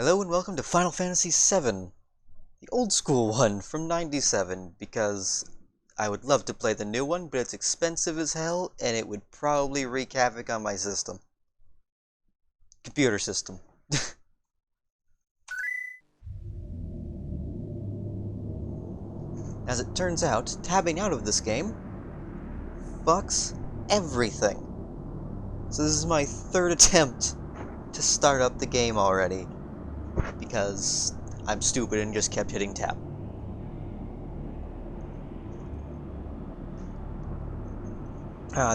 Hello and welcome to Final Fantasy VII, the old school one from '97, because I would love to play the new one, but it's expensive as hell, and it would probably wreak havoc on my system. Computer system. As it turns out, tabbing out of this game fucks everything. So this is my third attempt to start up the game already, because I'm stupid and just kept hitting tab.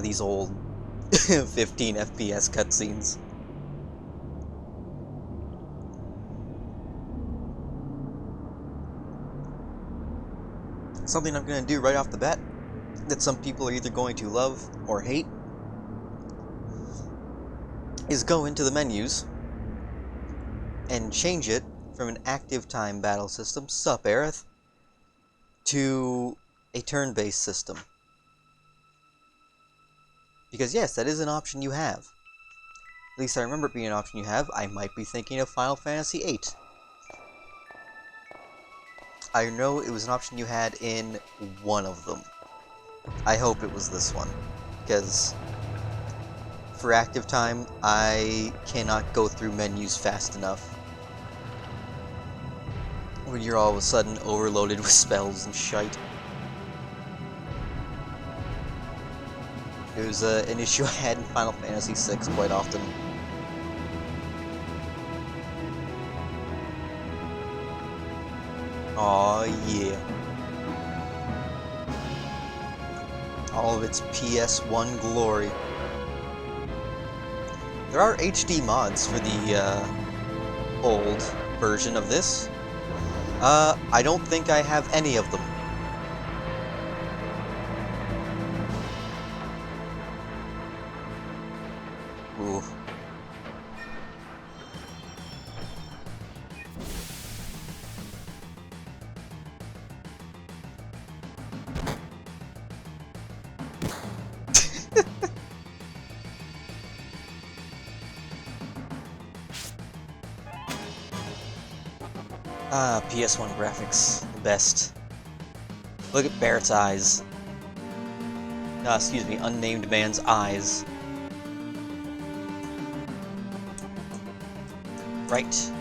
These old 15 FPS cutscenes. Something I'm going to do right off the bat, that some people are either going to love or hate, is go into the menus and change it from an active time battle system, sup Aerith, to a turn-based system. Because yes, that is an option you have. At least I remember it being an option you have. I might be thinking of Final Fantasy VIII. I know it was an option you had in one of them. I hope it was this one, because for active time, I cannot go through menus fast enough when you're all of a sudden overloaded with spells and shite. It was an issue I had in Final Fantasy VI quite often. Aw, yeah. All of its PS1 glory. There are HD mods for the old version of this. I don't think I have any of them. Ooh. PS1 graphics, the best. Look at Barrett's eyes. Excuse me, unnamed man's eyes. Right.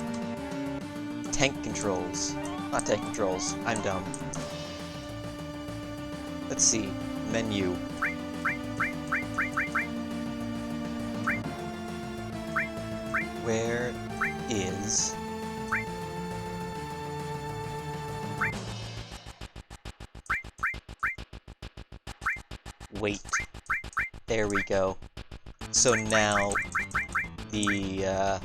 Tank controls. Not tank controls, I'm dumb. Let's see, menu. Where is... Wait. There we go. So now the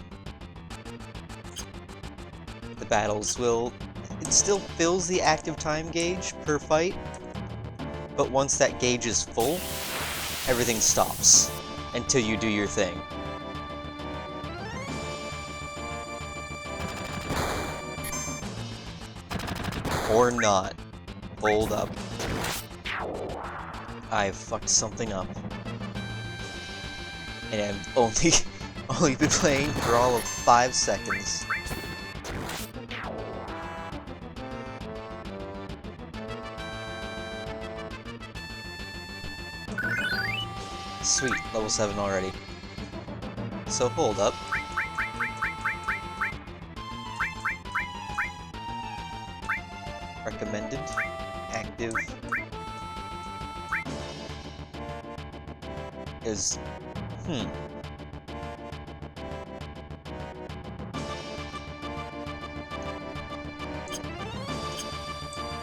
battles will... It still fills the active time gauge per fight, but once that gauge is full, everything stops until you do your thing. Or not. Hold up. I've fucked something up. And I've only been playing for all of 5 seconds. Sweet, level 7 already. So hold up. Recommended. Active. Is... Did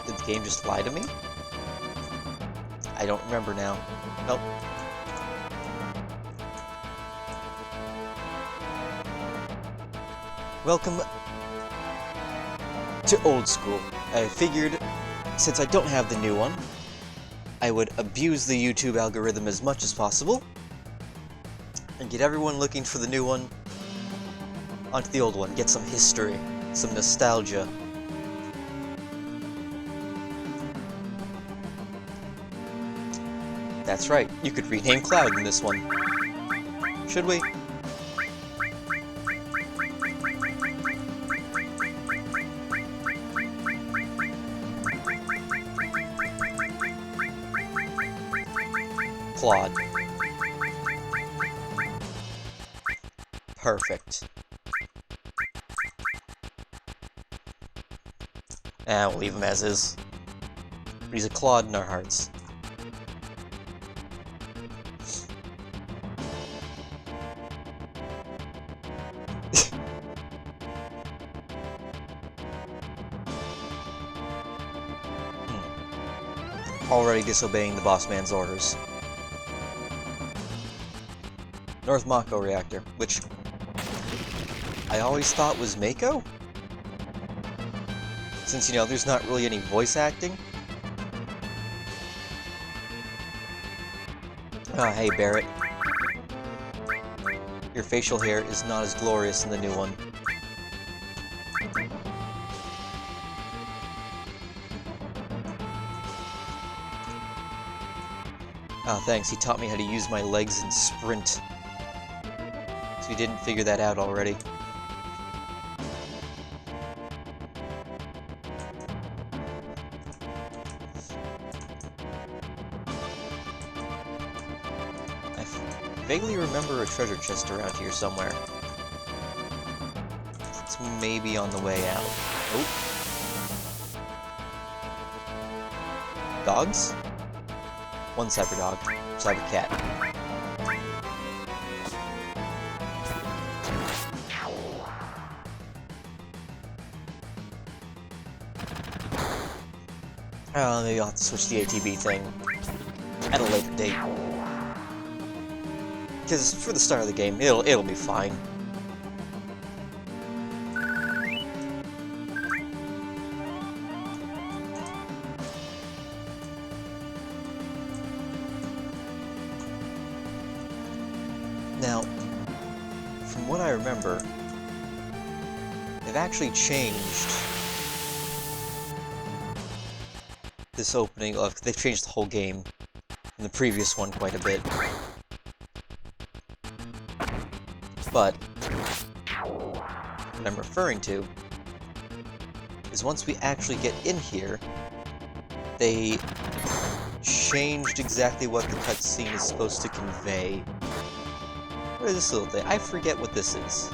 the game just lie to me? I don't remember now. Nope. Welcome to old school. I figured, since I don't have the new one, I would abuse the YouTube algorithm as much as possible and get everyone looking for the new one onto the old one. Get some history, some nostalgia. That's right, you could rename Cloud in this one. Should we? Claude. Perfect. We'll leave him as is. But he's a Claude in our hearts. Already disobeying the boss man's orders. North Mako reactor, which I always thought was Mako? Since, you know, there's not really any voice acting. Ah, hey Barrett. Your facial hair is not as glorious in the new one. Ah, thanks, he taught me how to use my legs and sprint. So you didn't figure that out already. I vaguely remember a treasure chest around here somewhere. It's maybe on the way out. Oh. Dogs? One cyber dog, cyber cat. Maybe I'll have to switch the ATB thing at a later date. Because for the start of the game, it'll be fine. Now, from what I remember, they've actually changed this opening. They've changed the whole game in the previous one quite a bit. But what I'm referring to is once we actually get in here, they changed exactly what the cutscene is supposed to convey. What is this little thing? I forget what this is.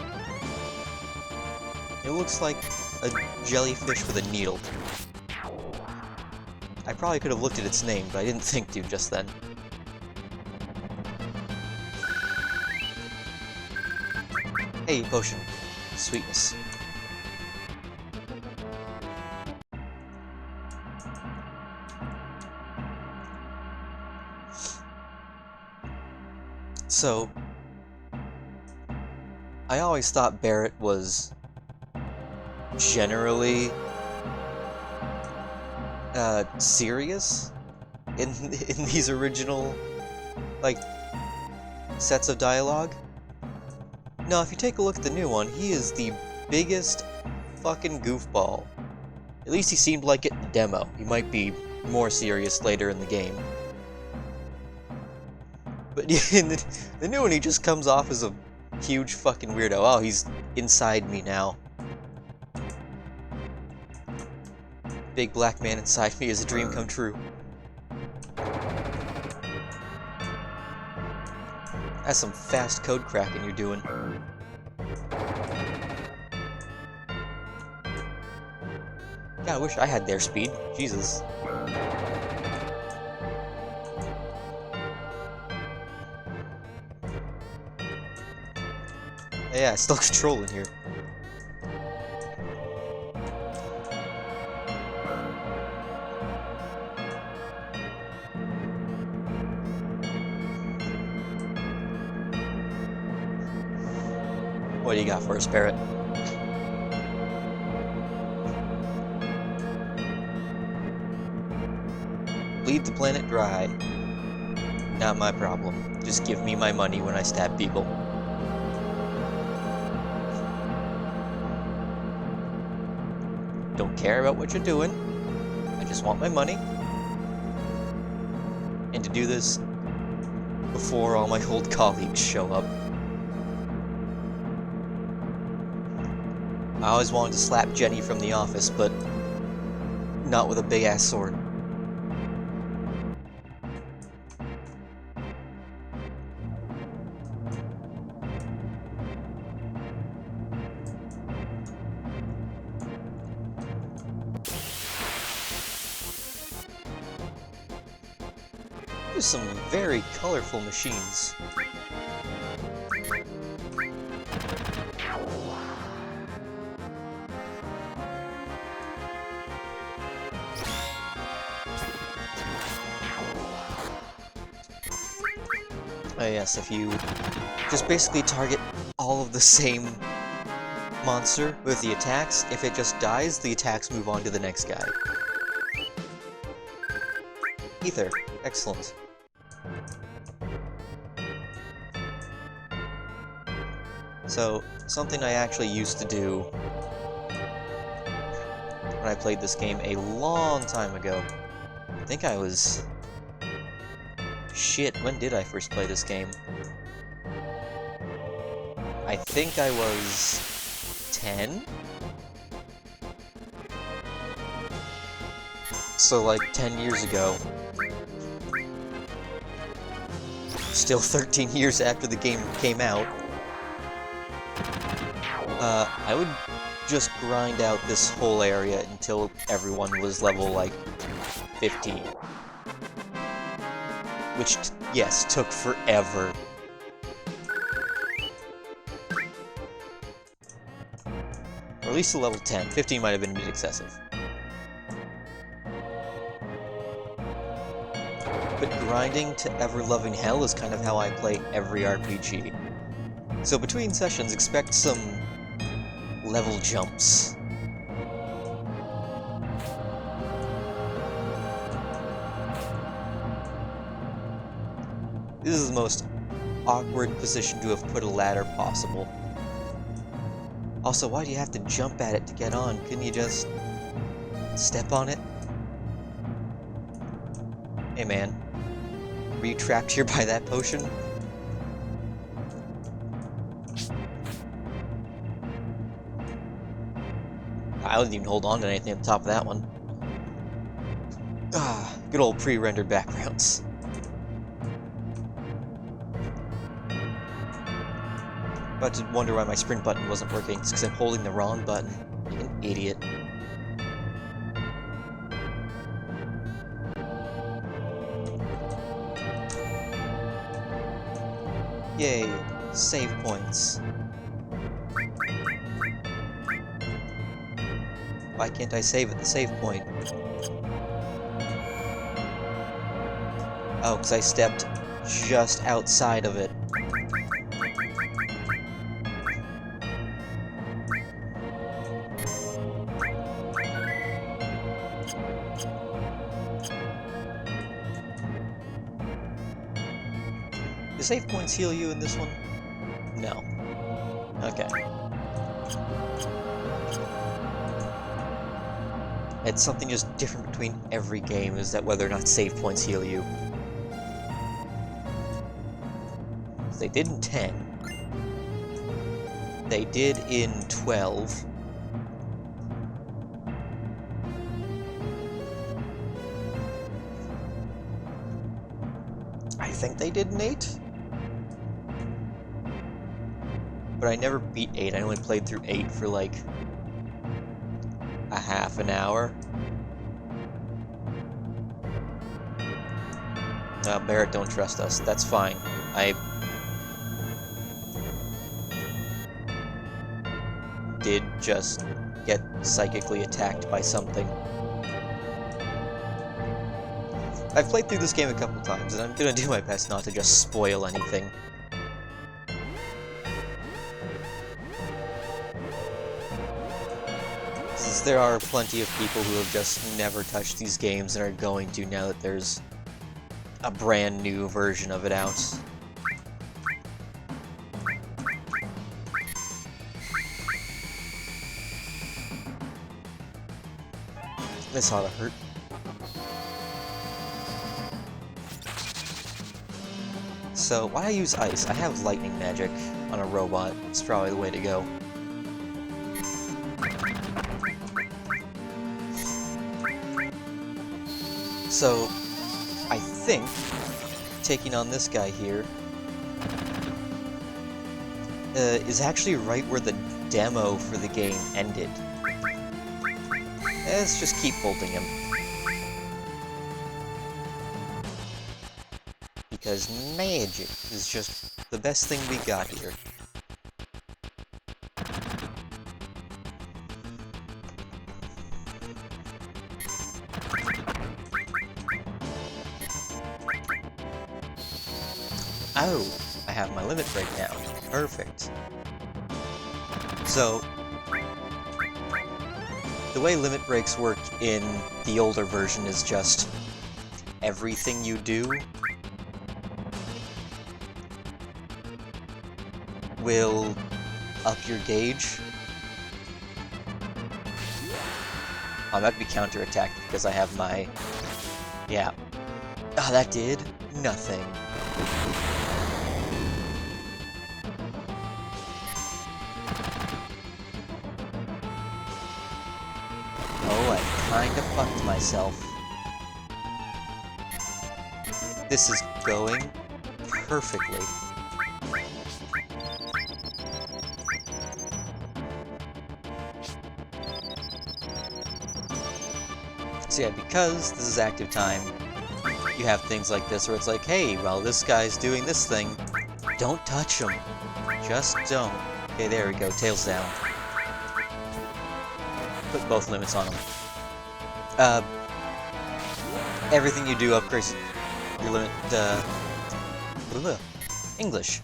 It looks like a jellyfish with a needle. I probably could have looked at its name, but I didn't think to just then. Hey, potion. Sweetness. So, I always thought Barrett was generally serious in these original, like, sets of dialogue. Now, if you take a look at the new one, he is the biggest fucking goofball. At least he seemed like it in the demo. He might be more serious later in the game. But in the new one, he just comes off as a huge fucking weirdo. Oh, he's inside me now. Big black man inside me is a dream come true. That's some fast code cracking you're doing. God, I wish I had their speed. Jesus. Yeah, still controlling here. What do you got for us, Barrett? Bleed the planet dry. Not my problem. Just give me my money when I stab people. Don't care about what you're doing. I just want my money. And to do this before all my old colleagues show up. I always wanted to slap Jenny from the office, but not with a big-ass sword. are some very colorful machines. Oh yes, if you just basically target all of the same monster with the attacks, if it just dies, the attacks move on to the next guy. Ether. Excellent. So, something I actually used to do when I played this game a long time ago. I think I was... Shit, when did I first play this game? I think I was... 10? So, like, 10 years ago. Still 13 years after the game came out. I would just grind out this whole area until everyone was level, like, 15. Which, yes, took forever. Or at least to level 10. 15 might have been a bit excessive. But grinding to ever-loving hell is kind of how I play every RPG. So between sessions, expect some level jumps. This is the most awkward position to have put a ladder possible. Also, why do you have to jump at it to get on? Couldn't you just step on it? Hey man, were you trapped here by that potion? I didn't even hold on to anything at the top of that one. Ah, good old pre-rendered backgrounds. About to wonder why my sprint button wasn't working. It's because I'm holding the wrong button. Like an idiot. Yay, save points. Why can't I save at the save point? Oh, because I stepped just outside of it. Do save points heal you in this one? No. Okay. It's something just different between every game, is that whether or not save points heal you. They did in 10. They did in 12. I think they did in 8. But I never beat 8, I only played through 8 for like a half an hour. Barrett, don't trust us. That's fine. I did just get psychically attacked by something. I've played through this game a couple times, and I'm gonna do my best not to just spoil anything. Since there are plenty of people who have just never touched these games and are going to now that there's a brand new version of it out. This ought to hurt. So, why do I use ice? I have lightning magic on a robot. It's probably the way to go. So, I think taking on this guy here is actually right where the demo for the game ended. Let's just keep bolting him. because magic is just the best thing we got here. Oh, I have my limit break now. Perfect. So, the way limit breaks work in the older version is just everything you do will up your gauge. I'm about to be counterattacked because I have my... Yeah. Ah, that did nothing. Oh, I kinda fucked myself. This is going perfectly. So yeah, because this is active time, you have things like this where it's like, hey, while this guy's doing this thing, don't touch him. Just don't. Okay, there we go, tails down. Put both limits on him. Everything you do upgrades your limit, English.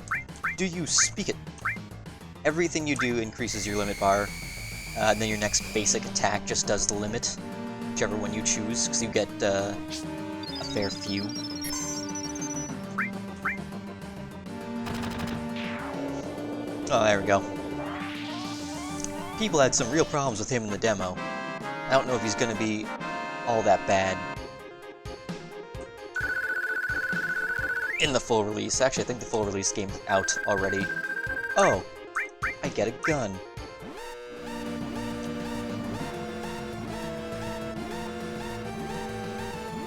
Do you speak it? Everything you do increases your limit bar, and then your next basic attack just does the limit, whichever one you choose, because you get, a fair few. Oh, there we go. People had some real problems with him in the demo. I don't know if he's gonna be all that bad in the full release. Actually, I think the full release game's out already. Oh, I get a gun.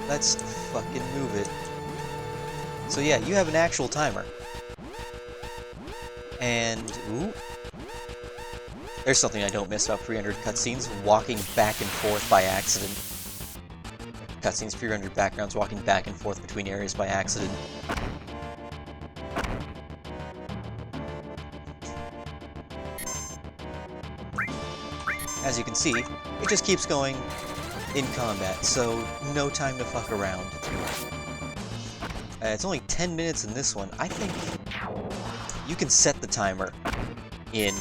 Let's fucking move it. So yeah, you have an actual timer. And, ooh. There's something I don't miss about pre-rendered cutscenes, walking back and forth by accident. Cutscenes, pre-rendered backgrounds, walking back and forth between areas by accident. As you can see, it just keeps going in combat, so no time to fuck around. It's only 10 minutes in this one. I think you can set the timer in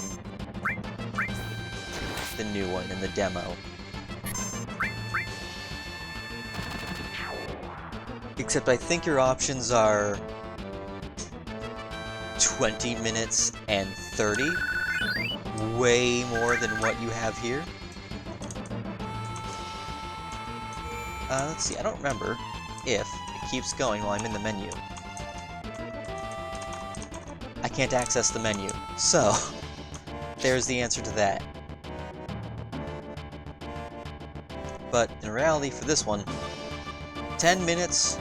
the new one, in the demo. Except I think your options are 20 minutes and 30. Way more than what you have here. Let's see, I don't remember if it keeps going while I'm in the menu. I can't access the menu, so there's the answer to that. But in reality, for this one, 10 minutes,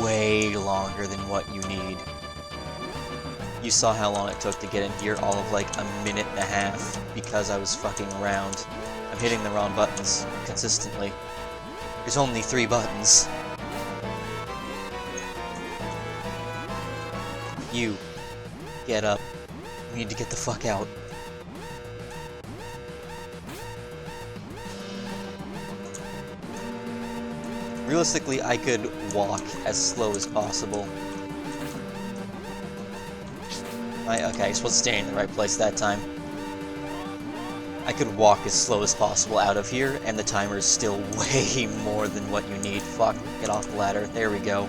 way longer than what you need. You saw how long it took to get in here, all of like a minute and a half, because I was fucking around. I'm hitting the wrong buttons consistently. There's only 3 buttons. You, get up. We need to get the fuck out. Realistically, I could walk as slow as possible. Okay, I was supposed to stay in the right place that time. I could walk as slow as possible out of here, and the timer is still way more than what you need. Fuck, get off the ladder. There we go.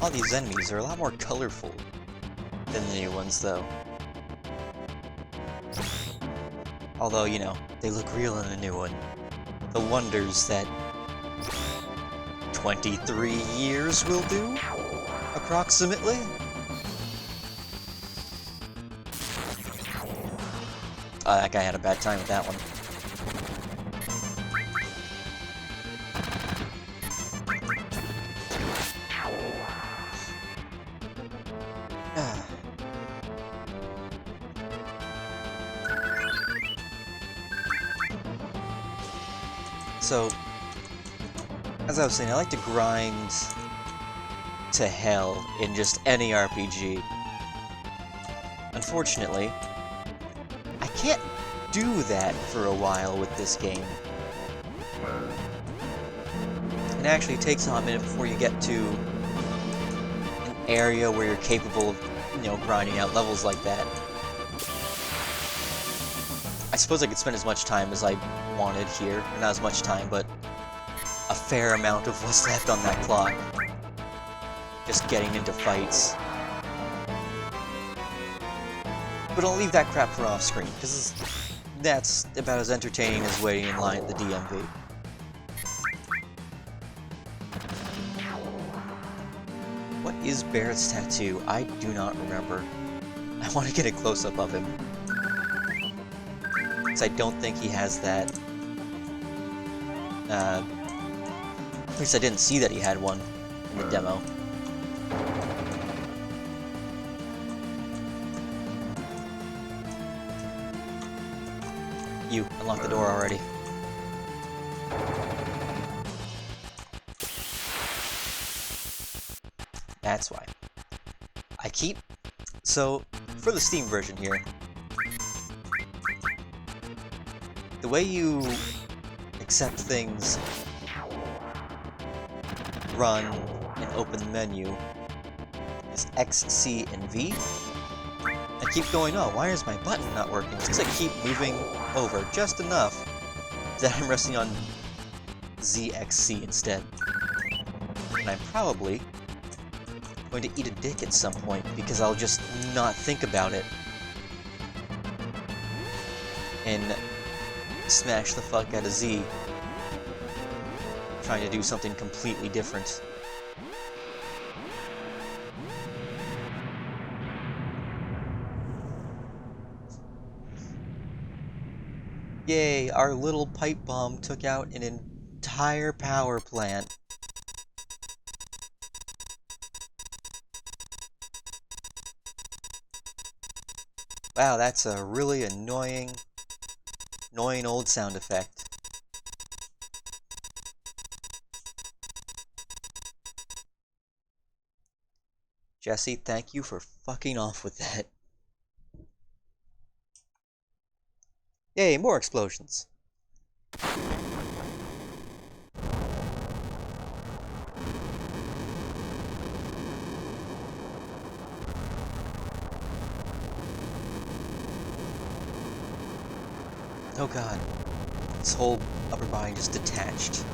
All these enemies are a lot more colorful than the new ones, though. Although, you know, they look real in the new one. The wonders that 23 years will do, approximately. That guy had a bad time with that one. So, as I was saying, I like to grind to hell in just any RPG. Unfortunately, I can't do that for a while with this game. It actually takes a hot minute before you get to an area where you're capable of, grinding out levels like that. I suppose I could spend as much time as I wanted here. Or not as much time, but a fair amount of what's left on that clock. Just getting into fights. But I'll leave that crap for off-screen, because that's about as entertaining as waiting in line at the DMV. What is Barrett's tattoo? I do not remember. I want to get a close-up of him. Because I don't think he has that. At least I didn't see that he had one in the demo. You unlocked the door already. That's why. So, for the Steam version here, the way you accept things, run, and open the menu is X, C, and V. I keep going, oh, why is my button not working? It's because I keep moving over just enough that I'm resting on Z, X, C instead. And I'm probably going to eat a dick at some point because I'll just not think about it and smash the fuck out of Z, trying to do something completely different. Yay, our little pipe bomb took out an entire power plant. Wow, that's a really annoying old sound effect. Jesse, thank you for fucking off with that. Yay, more explosions. Oh god, this whole upper body just detached.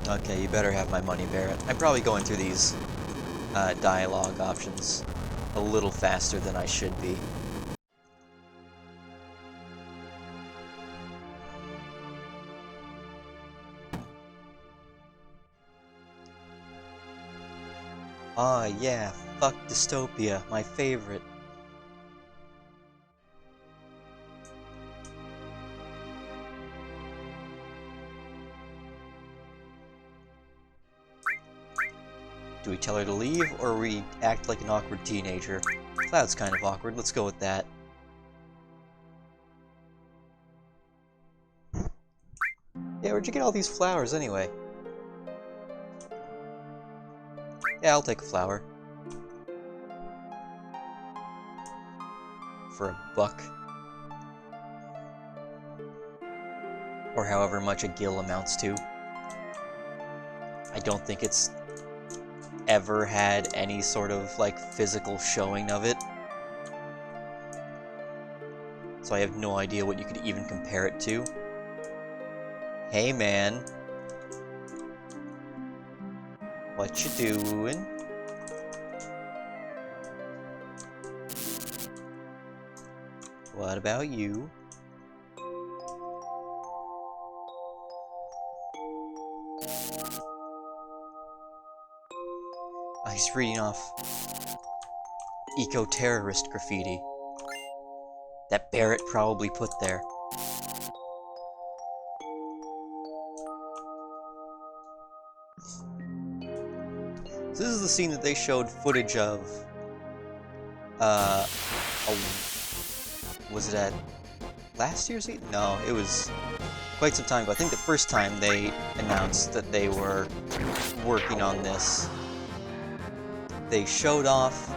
Okay, you better have my money, Barrett. I'm probably going through these dialogue options a little faster than I should be. Ah, yeah, fuck dystopia, my favorite. Do we tell her to leave, or we act like an awkward teenager? Cloud's kind of awkward, let's go with that. Yeah, where'd you get all these flowers anyway? Yeah, I'll take a flower. For $1. Or however much a gill amounts to. I don't think it's ever had any sort of, like, physical showing of it. So I have no idea what you could even compare it to. Hey, man. What you doing? What about you? Oh, he's reading off eco-terrorist graffiti that Barrett probably put there. So this is the scene that they showed footage of was it at last year's E3? No, it was quite some time ago. I think the first time they announced that they were working on this, they showed off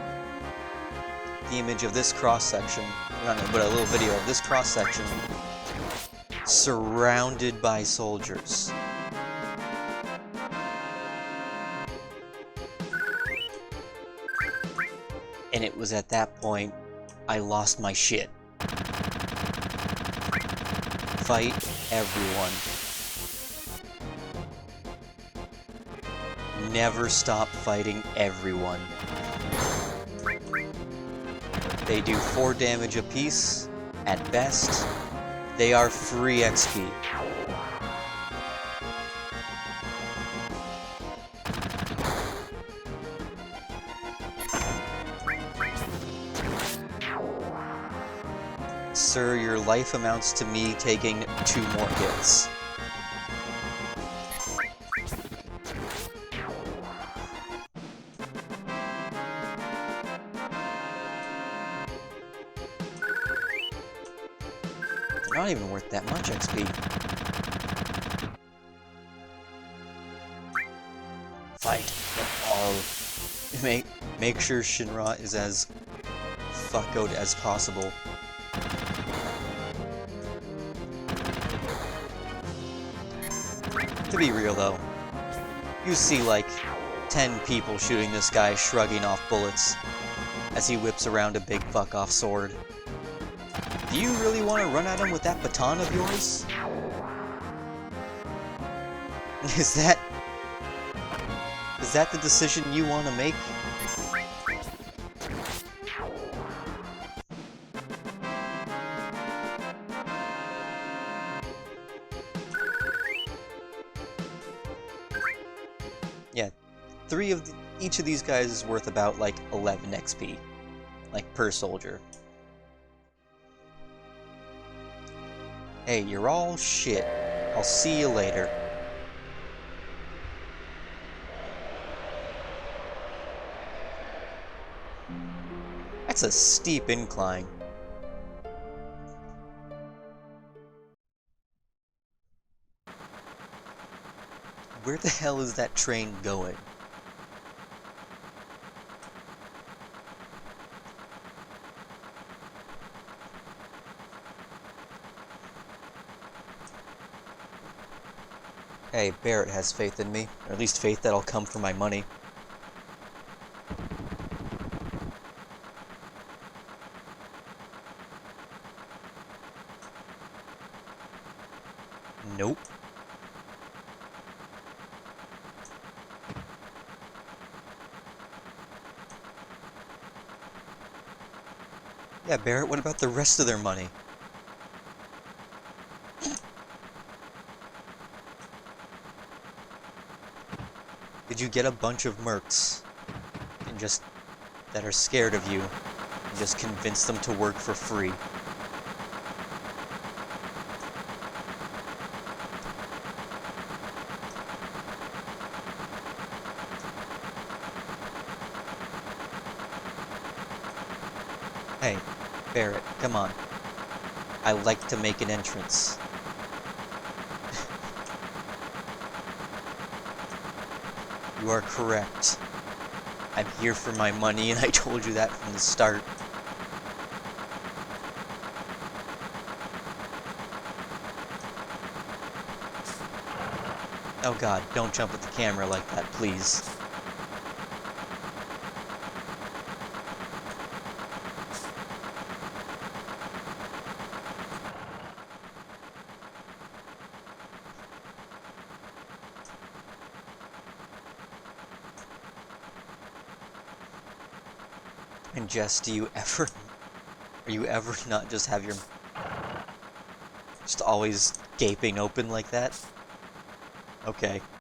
the image of this cross-section, not but a little video of this cross-section surrounded by soldiers. And it was at that point I lost my shit. Fight everyone. Never stop fighting everyone. They do 4 damage apiece, at best. They are free XP. Sir, your life amounts to me taking 2 more hits. Not even worth that much XP. Fight them all. Make sure Shinra is as fuckoed as possible. To be real though, you see like 10 people shooting this guy shrugging off bullets as he whips around a big fuck-off sword. Do you really want to run at him with that baton of yours? Is that the decision you want to make? Yeah, each of these guys is worth about like 11 XP, like per soldier. Hey, you're all shit. I'll see you later. That's a steep incline. Where the hell is that train going? Hey, Barrett has faith in me, or at least faith that I'll come for my money. Nope. Yeah, Barrett, what about the rest of their money? Did you get a bunch of mercs and that are scared of you and just convince them to work for free? Hey, Barrett, come on. I like to make an entrance. You are correct. I'm here for my money, and I told you that from the start. Oh god, don't jump at the camera like that, please. And Jess, are you ever not just have your, just always gaping open like that? Okay.